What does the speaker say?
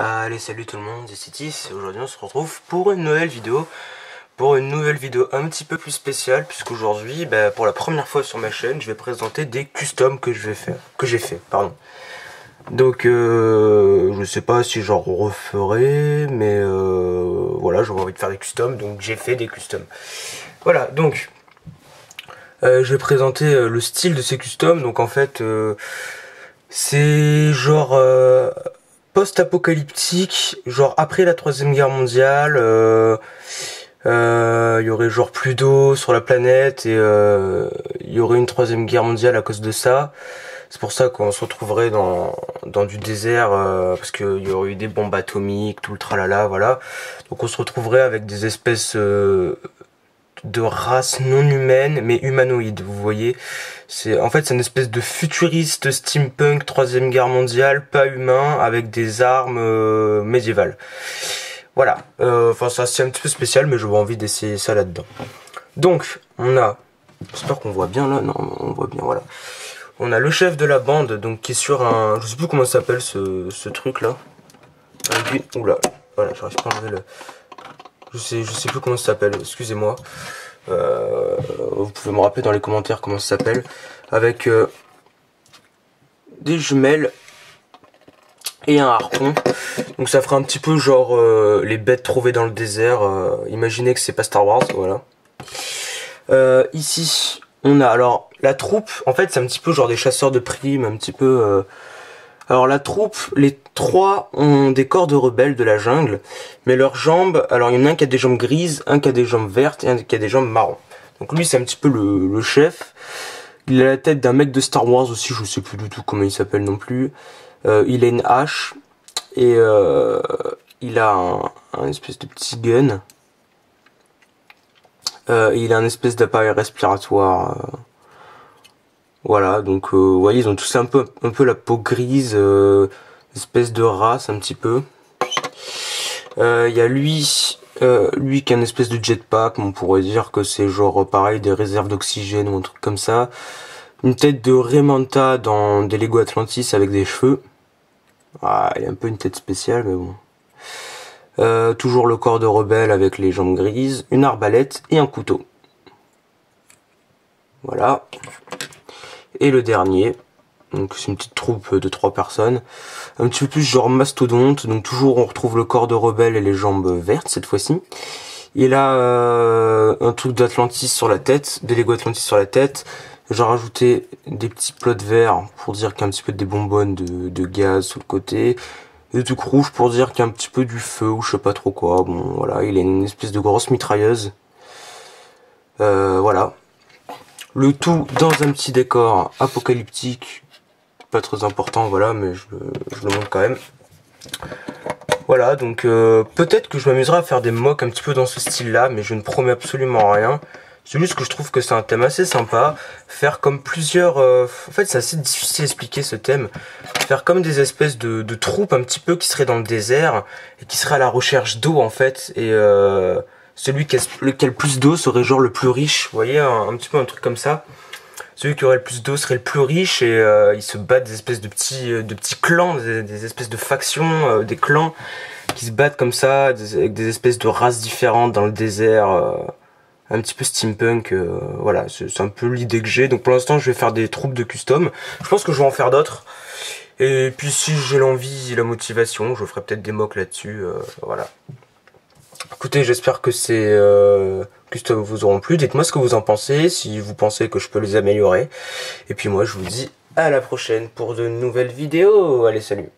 Allez, salut tout le monde, c'est Tis. Aujourd'hui on se retrouve pour une nouvelle vidéo. Pour une nouvelle vidéo un petit peu plus spéciale, puisqu'aujourd'hui, pour la première fois sur ma chaîne, je vais présenter des customs que j'ai fait, pardon. Donc je sais pas si j'en referai, mais voilà, j'avais envie de faire des customs, donc j'ai fait des customs. Voilà, donc je vais présenter le style de ces customs. Donc en fait, c'est genre post-apocalyptique, genre après la Troisième Guerre mondiale. Il y aurait genre plus d'eau sur la planète et il y aurait une Troisième Guerre mondiale à cause de ça. C'est pour ça qu'on se retrouverait dans du désert, parce qu'il y aurait eu des bombes atomiques, tout le tralala, voilà. Donc on se retrouverait avec des espèces de races non humaines mais humanoïdes, vous voyez. En fait c'est une espèce de futuriste steampunk Troisième Guerre mondiale, pas humain, avec des armes médiévales. Voilà, enfin ça c'est un petit peu spécial, mais j'avais envie d'essayer ça là-dedans. Donc, on a, j'espère qu'on voit bien là, non, on voit bien, voilà. On a le chef de la bande, donc qui est sur un, je sais plus comment ça s'appelle ce truc là. Oula, voilà, j'arrive pas à enlever le, je sais plus comment ça s'appelle, excusez-moi. Vous pouvez me rappeler dans les commentaires comment ça s'appelle. Avec des jumelles et un harpon. Donc ça fera un petit peu genre les bêtes trouvées dans le désert. Imaginez que c'est pas Star Wars, voilà. Ici on a alors la troupe. En fait c'est un petit peu genre des chasseurs de primes, un petit peu. Alors la troupe, les trois ont des corps de rebelles de la jungle, mais leurs jambes, alors il y en a un qui a des jambes grises, un qui a des jambes vertes et un qui a des jambes marron. Donc lui c'est un petit peu le chef. Il a la tête d'un mec de Star Wars aussi, je sais plus du tout comment il s'appelle non plus. Il a une hache et il a un espèce de petit gun. Il a un espèce d'appareil respiratoire. Voilà, donc vous voyez, ils ont tous un peu la peau grise, espèce de race un petit peu. Il y a lui qui a une espèce de jetpack, on pourrait dire que c'est genre pareil des réserves d'oxygène ou un truc comme ça. Une tête de Raymanta dans des Lego Atlantis avec des cheveux. Ah, il a un peu une tête spéciale, mais bon. Toujours le corps de rebelle avec les jambes grises, une arbalète et un couteau. Voilà. Et le dernier, donc c'est une petite troupe de 3 personnes, un petit peu plus genre mastodonte, donc toujours on retrouve le corps de rebelle et les jambes vertes cette fois-ci. Il a un truc d'Atlantis sur la tête, des Lego Atlantis sur la tête. J'ai rajouté des petits plots verts pour dire qu'il y a un petit peu des bonbonnes de gaz sur le côté. Des trucs rouges pour dire qu'il y a un petit peu du feu ou je sais pas trop quoi. Bon voilà, il a une espèce de grosse mitrailleuse. Voilà. Le tout dans un petit décor apocalyptique. Pas très important, voilà, mais je le montre quand même. Voilà, donc peut-être que je m'amuserai à faire des mocks un petit peu dans ce style-là, mais je ne promets absolument rien. C'est juste que je trouve que c'est un thème assez sympa. Faire comme plusieurs... en fait, c'est assez difficile à expliquer ce thème. Faire comme des espèces de troupes un petit peu qui seraient dans le désert et qui seraient à la recherche d'eau, en fait. Et celui qui a le plus d'eau serait genre le plus riche. Vous voyez, un petit peu un truc comme ça. Celui qui aurait le plus d'eau serait le plus riche et ils se battent des espèces de petits clans, des espèces de factions, des clans qui se battent comme ça, avec des espèces de races différentes dans le désert. Un petit peu steampunk, voilà, c'est un peu l'idée que j'ai. Donc pour l'instant je vais faire des troupes de custom. Je pense que je vais en faire d'autres. Et puis si j'ai l'envie et la motivation, je ferai peut-être des mocks là-dessus, voilà. Écoutez, j'espère que ces customs vous auront plu. Dites-moi ce que vous en pensez, si vous pensez que je peux les améliorer. Et puis moi je vous dis à la prochaine pour de nouvelles vidéos. Allez, salut!